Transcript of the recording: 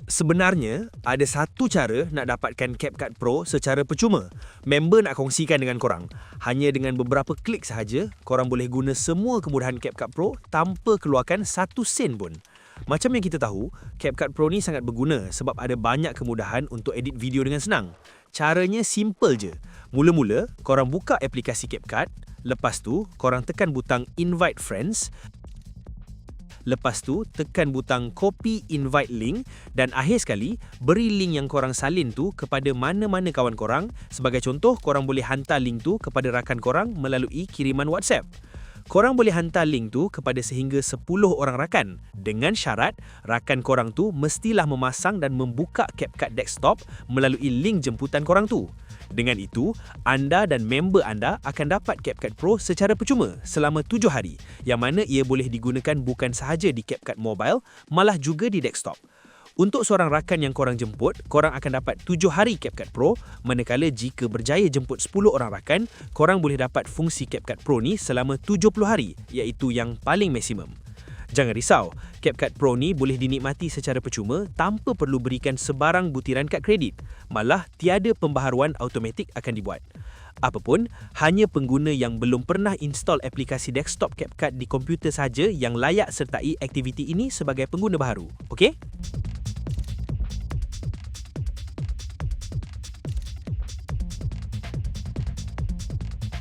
Sebenarnya, ada satu cara nak dapatkan CapCut Pro secara percuma. Member nak kongsikan dengan korang. Hanya dengan beberapa klik sahaja, korang boleh guna semua kemudahan CapCut Pro tanpa keluarkan 1 sen pun. Macam yang kita tahu, CapCut Pro ni sangat berguna sebab ada banyak kemudahan untuk edit video dengan senang. Caranya simple je. Mula-mula, korang buka aplikasi CapCut. Lepas tu, korang tekan butang Invite Friends. Lepas tu, tekan butang Copy Invite Link dan akhir sekali, beri link yang korang salin tu kepada mana-mana kawan korang. Sebagai contoh, korang boleh hantar link tu kepada rakan korang melalui kiriman WhatsApp. Korang boleh hantar link tu kepada sehingga 10 orang rakan dengan syarat rakan korang tu mestilah memasang dan membuka CapCut Desktop melalui link jemputan korang tu. Dengan itu, anda dan member anda akan dapat CapCut Pro secara percuma selama 7 hari, yang mana ia boleh digunakan bukan sahaja di CapCut Mobile, malah juga di desktop. Untuk seorang rakan yang korang jemput, korang akan dapat 7 hari CapCut Pro, manakala jika berjaya jemput 10 orang rakan, korang boleh dapat fungsi CapCut Pro ni selama 70 hari, iaitu yang paling maksimum. Jangan risau, CapCut Pro ni boleh dinikmati secara percuma tanpa perlu berikan sebarang butiran kad kredit. Malah, tiada pembaharuan automatik akan dibuat. Apapun, hanya pengguna yang belum pernah install aplikasi desktop CapCut di komputer saja yang layak sertai aktiviti ini sebagai pengguna baharu. Okey?